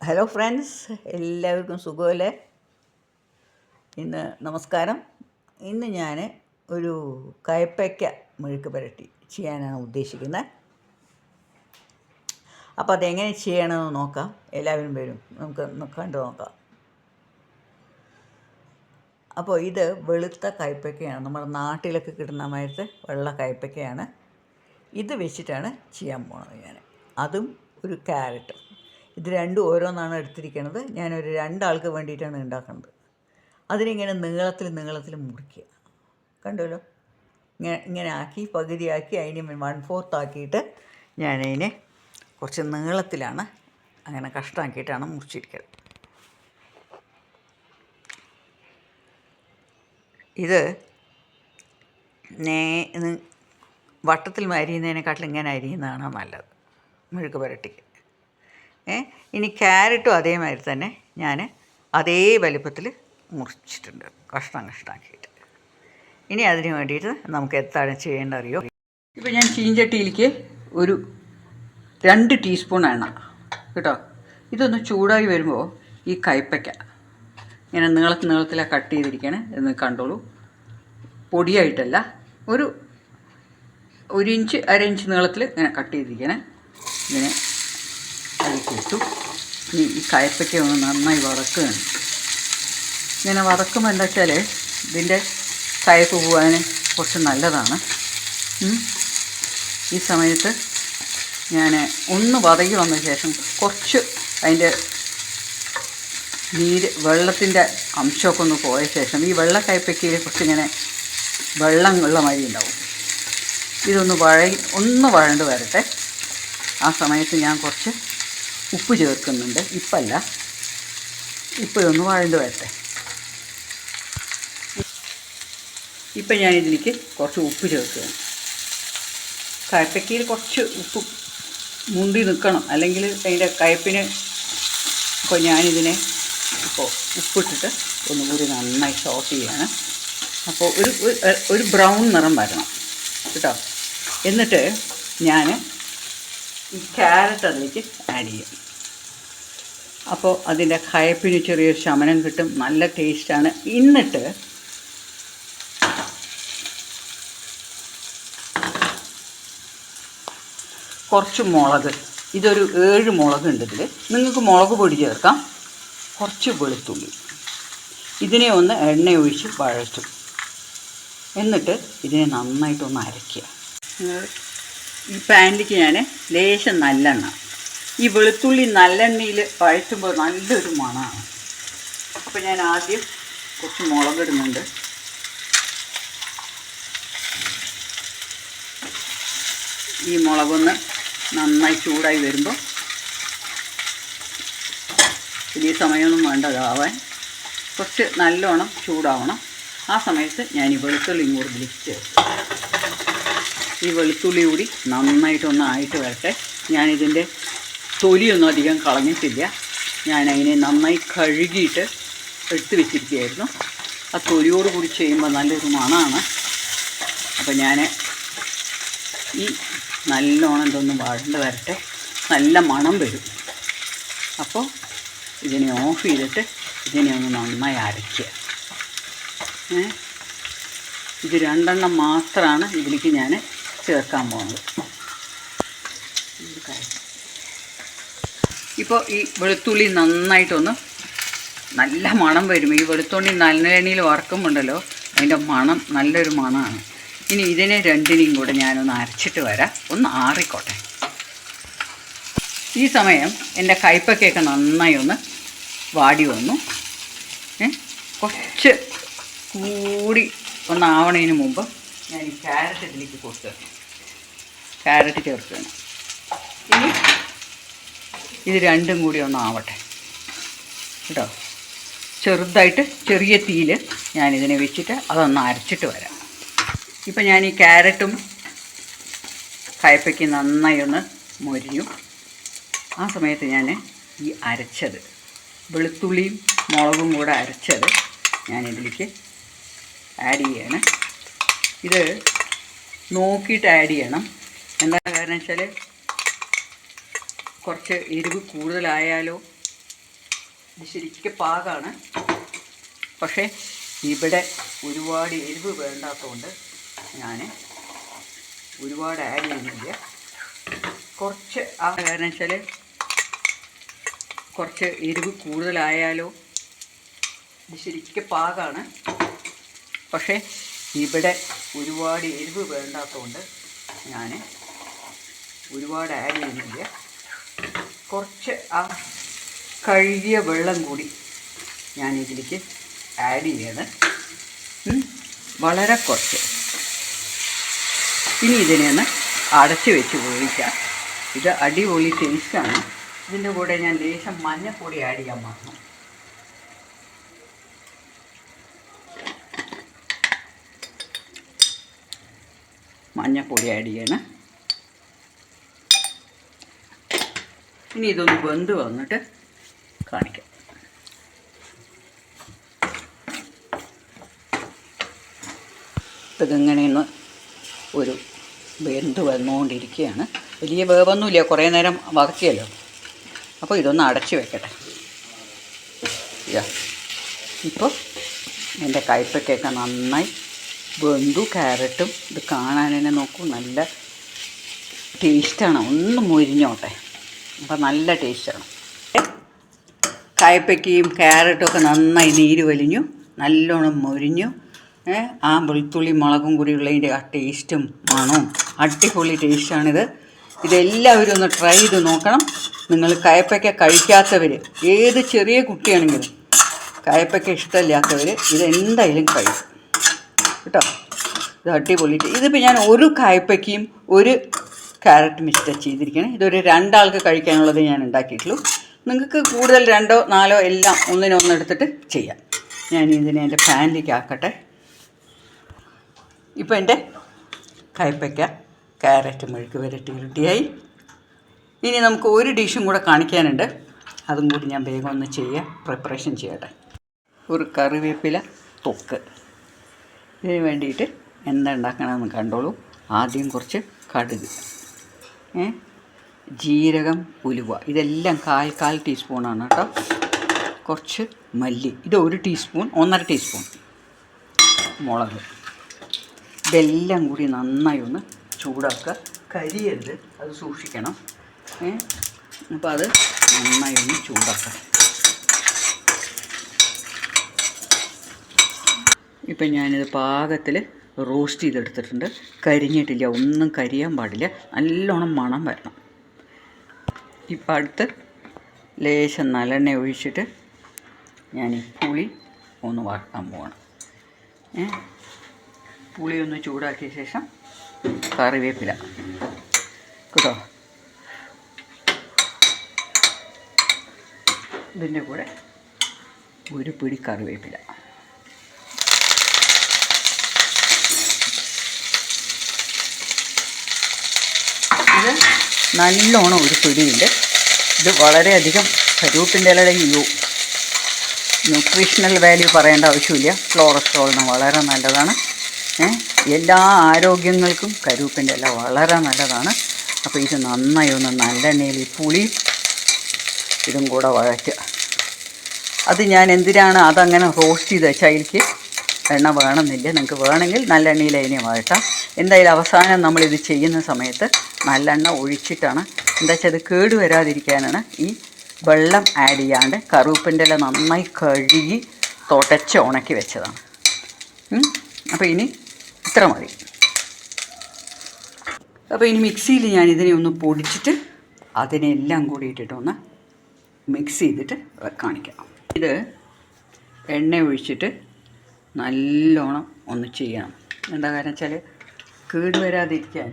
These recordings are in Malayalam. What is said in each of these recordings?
ഹലോ ഫ്രണ്ട്സ്, എല്ലാവർക്കും സുഖമല്ലേ? നമസ്കാരം. ഇന്ന് ഞാൻ ഒരു കയ്പ്പയ്ക്ക മെഴുക്ക് പുരട്ടി ചെയ്യാനാണ് ഉദ്ദേശിക്കുന്നത്. അപ്പോൾ അതെങ്ങനെ ചെയ്യണമെന്ന് നോക്കാം. എല്ലാവരും വരും, നമുക്ക് കണ്ടു നോക്കാം. അപ്പോൾ ഇത് വെളുത്ത കയ്പ്പയ്ക്കയാണ്, നമ്മുടെ നാട്ടിലൊക്കെ കിട്ടുന്ന മാതിരത്തെ വെള്ള കയ്പ്പയ്ക്കയാണ്. ഇത് വെച്ചിട്ടാണ് ചെയ്യാൻ പോകുന്നത് ഞാൻ. അതും ഒരു ക്യാരറ്റും. ഇത് രണ്ടും ഓരോന്നാണ് എടുത്തിരിക്കുന്നത്. ഞാനൊരു രണ്ടാൾക്ക് വേണ്ടിയിട്ടാണ് ഉണ്ടാക്കുന്നത്. അതിനിങ്ങനെ നീളത്തിൽ മുറിക്കുക. കണ്ടുവല്ലോ, ഇങ്ങനെ ആക്കി പകുതിയാക്കി അതിന് 1/4 ആക്കിയിട്ട് ഞാനതിനെ കുറച്ച് നീളത്തിലാണ് അങ്ങനെ കഷ്ടാക്കിയിട്ടാണ് മുറിച്ചിരിക്കുന്നത്. ഇത് വട്ടത്തിൽ അരിയുന്നതിനെക്കാട്ടിലും ഇങ്ങനെ അരിയുന്നതാണ് നല്ലത് മെഴുക്ക് പുരട്ടിക്ക്. ഇനി ക്യാരറ്റും അതേമാതിരി തന്നെ ഞാൻ അതേ വലിപ്പത്തിൽ മുറിച്ചിട്ടുണ്ട്, കഷ്ടാക്കിയിട്ട്. ഇനി അതിന് വേണ്ടിയിട്ട് നമുക്ക് എന്താണ് ചെയ്യേണ്ടത് അറിയോ? ഇപ്പോൾ ഞാൻ ചീഞ്ചട്ടിയിലേക്ക് ഒരു 2 ടീസ്പൂൺ എണ്ണ കേട്ടോ. ഇതൊന്ന് ചൂടായി വരുമ്പോൾ ഈ കയ്പ്പയ്ക്ക ഇങ്ങനെ നീളത്തിലാണ് കട്ട് ചെയ്തിരിക്കുകയാണ് എന്ന് കണ്ടോളൂ. പൊടിയായിട്ടല്ല, ഒരു ഇഞ്ച് 1/2 ഇഞ്ച് നീളത്തിൽ ഇങ്ങനെ കട്ട് ചെയ്തിരിക്കുകയാണ്. ഇങ്ങനെ അതിലേക്ക് ഇട്ടു. ഇനി ഈ കയ്പ്പയ്ക്ക ഒന്ന് നന്നായി വറക്കുകയാണ്. ഇങ്ങനെ വറക്കുമ്പോൾ എന്താ വെച്ചാൽ ഇതിൻ്റെ കയ്പ്പ് പോകാൻ കുറച്ച് നല്ലതാണ്. ഈ സമയത്ത് ഞാൻ ഒന്ന് വതകി വന്ന ശേഷം കുറച്ച് അതിൻ്റെ വെള്ളത്തിൻ്റെ അംശമൊക്കെ ഒന്ന് പോയ ശേഷം ഈ വെള്ള കയ്പ്പയ്ക്കയിൽ കുറച്ചിങ്ങനെ വെള്ളം ഉള്ള മാതിരി ഉണ്ടാവും. ഇതൊന്ന് വഴണ്ട് വരട്ടെ. ആ സമയത്ത് ഞാൻ കുറച്ച് ഉപ്പ് ചേർക്കുന്നുണ്ട്. ഇപ്പം ഇതൊന്ന് വഴണ്ട് വരട്ടെ. ഇപ്പം ഞാനിതിലേക്ക് കുറച്ച് ഉപ്പ് ചേർക്കുകയാണ്. കയ്പ്പയ്ക്കയിൽ കുറച്ച് ഉപ്പ് മുണ്ടി നിൽക്കണം, അല്ലെങ്കിൽ അതിൻ്റെ കയ്പ്പിന്. അപ്പോൾ ഞാനിതിനെ ഇപ്പോൾ ഉപ്പിട്ടിട്ട് ഒന്നുകൂടി നന്നായി സോട്ട് ചെയ്യുകയാണ്. അപ്പോൾ ഒരു ബ്രൗൺ നിറം വരണം കേട്ടോ. എന്നിട്ട് ഞാൻ ഈ ക്യാരറ്റ് അതിലേക്ക് ആഡ് ചെയ്യും. അപ്പോൾ അതിൻ്റെ കയ്പ്പിന് ചെറിയൊരു ശമനം കിട്ടും, നല്ല ടേസ്റ്റാണ്. എന്നിട്ട് കുറച്ച് മുളക്, ഇതൊരു 7 മുളകുണ്ട് ഇതിൽ. നിങ്ങൾക്ക് മുളക് പൊടി ചേർക്കാം. കുറച്ച് വെളുത്തുള്ളി, ഇതിനെ ഒന്ന് എണ്ണ ഒഴിച്ച് വഴറ്റും. എന്നിട്ട് ഇതിനെ നന്നായിട്ടൊന്ന് അരയ്ക്കുക. ഈ പാനിലേക്ക് ഞാൻ ലേശം നല്ലെണ്ണ, ഈ വെളുത്തുള്ളി നല്ലെണ്ണയിൽ വഴറ്റുമ്പോൾ നല്ലൊരു മണമാണ്. അപ്പോൾ ഞാൻ ആദ്യം കുറച്ച് മുളകിടുന്നുണ്ട്. ഈ മുളകൊന്ന് നന്നായി ചൂടായി വരുമ്പോൾ, വലിയ സമയമൊന്നും വേണ്ടതാവാൻ, കുറച്ച് നല്ലോണം ചൂടാവണം. ആ സമയത്ത് ഞാൻ ഈ വെളുത്തുള്ളിയും കൂടി ഇതിലേക്ക് ചേർക്കും. ഈ വെളുത്തുള്ളി കൂടി നന്നായിട്ടൊന്ന് ആയിട്ട് വരട്ടെ. ഞാനിതിൻ്റെ തൊലിയൊന്നും അധികം കളഞ്ഞിട്ടില്ല. ഞാനതിനെ നന്നായി കഴുകിയിട്ട് എടുത്ത് വെച്ചിരിക്കുകയായിരുന്നു. ആ തൊലിയോട് കൂടി ചെയ്യുമ്പോൾ നല്ലൊരു മണമാണ്. അപ്പോൾ ഞാൻ ഈ നല്ലോണം ഇതൊന്ന് വഴണ്ട് വരട്ടെ, നല്ല മണം വരും. അപ്പോൾ ഇതിനെ ഓഫ് ചെയ്തിട്ട് ഇതിനെ ഒന്ന് നന്നായി അരയ്ക്കുക. ഇത് 2 എണ്ണം മാത്രമാണ് ഇതിലേക്ക് ഞാൻ ചേർക്കാൻ പോകുന്നത്. ഇപ്പോൾ ഈ വെളുത്തുള്ളി നന്നായിട്ടൊന്ന് നല്ല മണം വരും. ഈ വെളുത്തുള്ളി നല്ല എണ്ണയിൽ വറക്കുമ്പോണ്ടല്ലോ, അതിൻ്റെ മണം നല്ലൊരു മണമാണ്. ഇനി ഇതിനെ രണ്ടിനെയും കൂടെ ഞാനൊന്ന് അരച്ചിട്ട് വരാം, ഒന്ന് ആറിക്കോട്ടെ. ഈ സമയം എൻ്റെ കയ്പ്പയ്ക്കൊക്കെ നന്നായി ഒന്ന് വാടി വന്നു. കുറച്ച് കൂടി ഒന്നാവണതിന് മുമ്പ് ഞാൻ ഈ ക്യാരറ്റ് ഇതിലേക്ക് ക്യാരറ്റ് ചേർക്കുകയാണ്. ഇനി ഇത് രണ്ടും കൂടി ഒന്നാവട്ടെ കേട്ടോ. ചെറുതായിട്ട് ചെറിയ തീയിൽ ഞാനിതിനെ വെച്ചിട്ട് അതൊന്ന് അരച്ചിട്ട് വരാം. ഇപ്പം ഞാൻ ഈ ക്യാരറ്റും കയ്പ്പയ്ക്ക് നന്നായി ഒന്ന് മൊരിയും. ആ സമയത്ത് ഞാൻ ഈ അരച്ചത്, വെളുത്തുള്ളിയും മുളകും കൂടെ അരച്ചത് ഞാനിതിലേക്ക് ആഡ് ചെയ്യാണ്. ഇത് നോക്കിയിട്ട് ആഡ് ചെയ്യണം. എന്താ കാരണം വെച്ചാൽ കുറച്ച് എരിവ് കൂടുതലായാലോ ഇത് ശരിക്കും പാകമാണ്. പക്ഷേ ഇവിടെ ഒരുപാട് എരിവ് വേണ്ടാത്തതുകൊണ്ട് ഞാൻ ഒരുപാട് ആഡ് ചെയ്യുന്നില്ല. കുറച്ച് കാരണം വെച്ചാൽ കുറച്ച് എരിവ് കൂടുതലായാലോ. ഇത് ശരിക്കും പാകമാണ്. പക്ഷേ ഇവിടെ ഒരുപാട് എരിവ് വേണ്ടാത്തതുകൊണ്ട് ഞാൻ ഒരുപാട് ആഡ് ചെയ്യുന്നില്ല. കുറച്ച് കഴുകിയ വെള്ളം കൂടി ഞാൻ ഇതിലേക്ക് ആഡ് ചെയ്യണം. വളരെ കുറച്ച്. ഇനി ഇതിനെ ഒന്ന് അടച്ച് വെച്ച് വേവിക്കാം. ഇത് അടിപൊളി ടേസ്റ്റാണ്. ഇതിൻ്റെ കൂടെ ഞാൻ ലേശം മഞ്ഞൾപ്പൊടി ആഡ് ചെയ്യാൻ മറന്നു. മഞ്ഞൾപ്പൊടി ആഡ് ചെയ്യണം. ഇനി ഇതൊന്ന് വെന്ത് വന്നിട്ട് കാണിക്കാം. ഇതിങ്ങനെയൊന്ന് ഒരു വെന്ത് വന്നുകൊണ്ടിരിക്കുകയാണ്. വലിയ വേവൊന്നുമില്ല, കുറേ നേരം വറക്കിയല്ലോ. അപ്പോൾ ഇതൊന്ന് അടച്ച് വെക്കട്ടെ. ഇപ്പോൾ എൻ്റെ കയ്പയ്ക്കൊക്കെ നന്നായി വെന്തു. ക്യാരറ്റും ഇത് കാണാൻ തന്നെ നോക്കൂ, നല്ല ടേസ്റ്റാണ്. ഒന്ന് മൊരിഞ്ഞോട്ടെ. അപ്പോൾ നല്ല ടേസ്റ്റാണ്. കയ്പയ്ക്കയും ക്യാരറ്റും ഒക്കെ നന്നായി നീര് വലിഞ്ഞു, നല്ലോണം മൊരിഞ്ഞു. ആ വെളുത്തുള്ളി മുളകും കൂടിയുള്ളതിൻ്റെ ആ ടേസ്റ്റും മണവും അടിപൊളി ടേസ്റ്റാണിത്. ഇതെല്ലാവരും ഒന്ന് ട്രൈ ചെയ്ത് നോക്കണം. നിങ്ങൾ കയ്പയ്ക്ക കഴിക്കാത്തവർ, ഏത് ചെറിയ കുട്ടിയാണെങ്കിലും കയ്പയ്ക്ക ഇഷ്ടമില്ലാത്തവർ ഇതെന്തായാലും കഴിക്കും കേട്ടോ. ഇത് അടിപൊളി. ഇതിപ്പോൾ ഞാൻ ഒരു കയ്പയ്ക്കയും ഒരു ക്യാരറ്റ് മിക്സ് ചെയ്തിരിക്കണം. ഇതൊരു 2 ആൾക്ക് കഴിക്കാനുള്ളത് ഞാൻ ഉണ്ടാക്കിയിട്ടുള്ളൂ. നിങ്ങൾക്ക് കൂടുതൽ 2 or 4 എല്ലാം ഒന്നിനൊന്നെടുത്തിട്ട് ചെയ്യാം. ഞാൻ ഇതിനെ എൻ്റെ പാനിലേക്ക് ആക്കട്ടെ. ഇപ്പോൾ എൻ്റെ കയ്പയ്ക്ക ക്യാരറ്റ് മെഴുക്ക് വരട്ടി റെഡിയായി. ഇനി നമുക്ക് ഒരു ഡിഷും കൂടെ കാണിക്കാനുണ്ട്. അതും കൂടി ഞാൻ വേഗം ഒന്ന് പ്രിപ്പറേഷൻ ചെയ്യട്ടെ. ഒരു കറിവേപ്പില തൊക്ക്. ഇതിന് വേണ്ടിയിട്ട് എന്താ ഉണ്ടാക്കണമെന്ന് കണ്ടോളൂ. ആദ്യം കുറച്ച് കടുക്, ജീരകം, ഉലുവ, ഇതെല്ലാം 1/4 ടീസ്പൂണാണ് കേട്ടോ. കുറച്ച് മല്ലി, ഇത് 1 ടീസ്പൂൺ, 1.5 ടീസ്പൂൺ മുളക്. ഇതെല്ലാം കൂടി നന്നായി ഒന്ന് ചൂടാക്കുക. കരിയരുത്, അത് സൂക്ഷിക്കണം. അപ്പോൾ അത് നന്നായി ഒന്ന് ചൂടാക്കാം. ഇപ്പം ഞാനിത് പാകത്തിൽ റോസ്റ്റ് ചെയ്തെടുത്തിട്ടുണ്ട്. കരിഞ്ഞിട്ടില്ല, ഒന്നും കരിയാൻ പാടില്ല. നല്ലോണം മണം വരണം. ഇപ്പം അടുത്ത് ലേശം നല്ലെണ്ണ ഒഴിച്ചിട്ട് ഞാൻ ഈ പുളി ഒന്ന് വറക്കാൻ പോകണം. പുളി ഒന്ന് ചൂടാക്കിയ ശേഷം കറിവേപ്പില കേട്ടോ. ഇതിൻ്റെ കൂടെ ഒരു പിടി കറിവേപ്പില. ഇത് നല്ലോണം ഒരു പിടിയുണ്ട്. ഇത് വളരെയധികം കരുവേപ്പിൻ്റെ ഇലയുടെ ന്യൂട്രീഷണൽ വാല്യൂ പറയേണ്ട ആവശ്യമില്ല. കൊളസ്ട്രോളിന് വളരെ നല്ലതാണ്. എല്ലാ ആരോഗ്യങ്ങൾക്കും കരുവേപ്പിൻ്റെ ഇല വളരെ നല്ലതാണ്. അപ്പോൾ ഇത് നന്നായി ഒന്ന് നല്ലെണ്ണയിൽ ഈ പുളി ഇതും കൂടെ വഴറ്റുക. അത് ഞാൻ എന്തിനാണ് അതങ്ങനെ റോസ്റ്റ് ചെയ്ത് വെച്ചാൽ അതിലേക്ക് എണ്ണ വേണമെന്നില്ല. നിങ്ങൾക്ക് വേണമെങ്കിൽ നല്ലെണ്ണയിൽ അതിനെ വഴറ്റാം. എന്തായാലും അവസാനം നമ്മളിത് ചെയ്യുന്ന സമയത്ത് നല്ലെണ്ണ ഒഴിച്ചിട്ടാണ്. എന്താ വെച്ചാൽ അത് കേട് വരാതിരിക്കാനാണ് ഈ വെള്ളം ആഡ് ചെയ്യാണ്ട് കറുവേപ്പിൻ്റെ ഇല നന്നായി കഴുകി തുടച്ച് ഉണക്കി വെച്ചതാണ്. അപ്പോൾ ഇനി ഇത്ര മതി. അപ്പോൾ ഇനി മിക്സിയിൽ ഞാൻ ഇതിനെ ഒന്ന് പൊടിച്ചിട്ട് അതിനെല്ലാം കൂടി ഇട്ടിട്ടൊന്ന് മിക്സ് ചെയ്തിട്ട് കാണിക്കാം. ഇത് എണ്ണ ഒഴിച്ചിട്ട് നല്ലോണം ഒന്ന് ചെയ്യണം. എന്താ കാരണം വെച്ചാൽ കേട് വരാതിരിക്കാൻ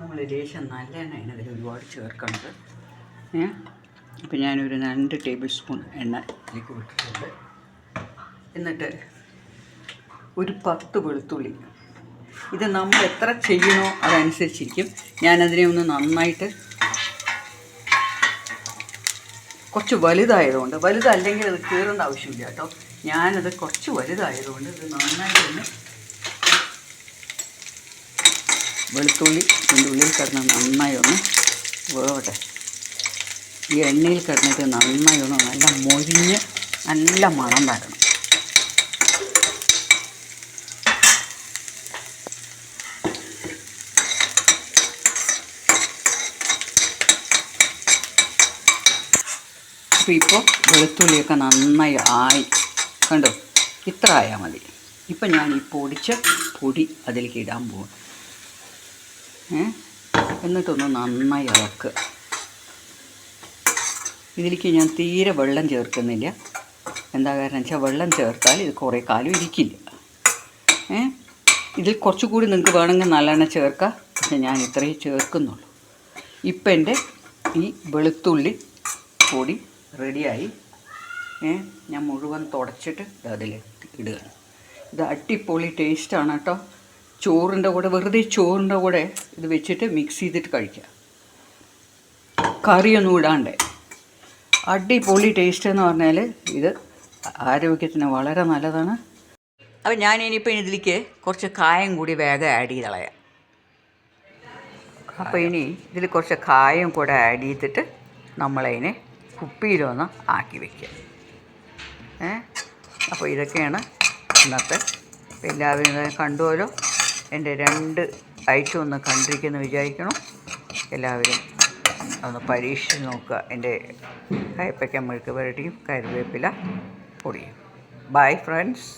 നമ്മൾ ലേശം നല്ല എണ്ണ അതിൽ ഒരുപാട് ചേർക്കണത്. അപ്പോൾ ഞാനൊരു 2 ടേബിൾ സ്പൂൺ എണ്ണ ഇതിലേക്ക് വിട്ടിട്ടുണ്ട്. എന്നിട്ട് ഒരു 10 വെളുത്തുള്ളി. ഇത് നമ്മൾ എത്ര ചെയ്യണോ അതനുസരിച്ചിരിക്കും. ഞാനതിനെ ഒന്ന് നന്നായിട്ട്, കുറച്ച് വലുതായതുകൊണ്ട്, വലുതല്ലെങ്കിൽ അത് കീറേണ്ട ആവശ്യമില്ല കേട്ടോ. ഞാനത് കുറച്ച് വലുതായതുകൊണ്ട് ഇത് നന്നായിട്ടൊന്ന് വെളുത്തുള്ളി ഇതിൻ്റെ ഉള്ളിൽ കിടന്ന് നന്നായി ഒന്ന് വേവട്ടെ. ഈ എണ്ണയിൽ കിടന്നിട്ട് നന്നായി ഒന്ന് നല്ല മൊരിഞ്ഞ് നല്ല മണം വരണം. അപ്പോൾ ഇപ്പോൾ വെളുത്തുള്ളിയൊക്കെ നന്നായി ആയി, കണ്ടോ? ഇത്ര ആയാൽ മതി. ഇപ്പം ഞാൻ ഈ പൊടിച്ച പൊടി അതിലേക്ക് ഇടാൻ പോകും. എന്നിട്ടൊന്ന് നന്നായി ഇളക്കുക. ഇതിലേക്ക് ഞാൻ തീരെ വെള്ളം ചേർക്കുന്നില്ല. എന്താ കാരണം വെച്ചാൽ വെള്ളം ചേർത്താൽ ഇത് കുറേ കാലം ഇരിക്കില്ല. ഇതിൽ കുറച്ചുകൂടി നിങ്ങൾക്ക് വേണമെങ്കിൽ നല്ലെണ്ണ ചേർക്കാം. പക്ഷെ ഞാൻ ഇത്രയും ചേർക്കുന്നുള്ളൂ. ഇപ്പം എൻ്റെ ഈ വെളുത്തുള്ളി പൊടി റെഡിയായി. ഞാൻ മുഴുവൻ തുടച്ചിട്ട് അതിൽ ഇടുകയാണ്. ഇത് അടിപൊളി ടേസ്റ്റാണ് കേട്ടോ. ചോറിൻ്റെ കൂടെ, വെറുതെ ചോറിൻ്റെ കൂടെ ഇത് വെച്ചിട്ട് മിക്സ് ചെയ്തിട്ട് കഴിക്കുക, കറിയൊന്നും ഇടാണ്ട്. അടിപൊളി ടേസ്റ്റ് എന്ന് പറഞ്ഞാൽ ഇത് ആരോഗ്യത്തിന് വളരെ നല്ലതാണ്. അപ്പോൾ ഞാൻ ഇനിയിപ്പോൾ ഇതിലേക്ക് കുറച്ച് കായം കൂടി വേഗം ആഡ് ചെയ്ത് കളയാം. അപ്പോൾ ഇനി ഇതിൽ കുറച്ച് കായം കൂടെ ആഡ് ചെയ്തിട്ട് നമ്മളതിനെ കുപ്പിയിലൊന്ന് ആക്കി വയ്ക്കുക. അപ്പോൾ ഇതൊക്കെയാണ് ഇന്നത്തെ. എല്ലാവരും കണ്ടുപോലോ. എൻ്റെ 2 ഐറ്റം ഒന്ന് കണ്ടിരിക്കുമെന്ന് വിചാരിക്കണം. എല്ലാവരും ഒന്ന് പരീക്ഷിച്ച് നോക്കുക. എൻ്റെ കയ്പ്പയ്ക്ക മെഴുക്ക് പുരട്ടിയും കറിവേപ്പില പൊടിയും. Bye friends.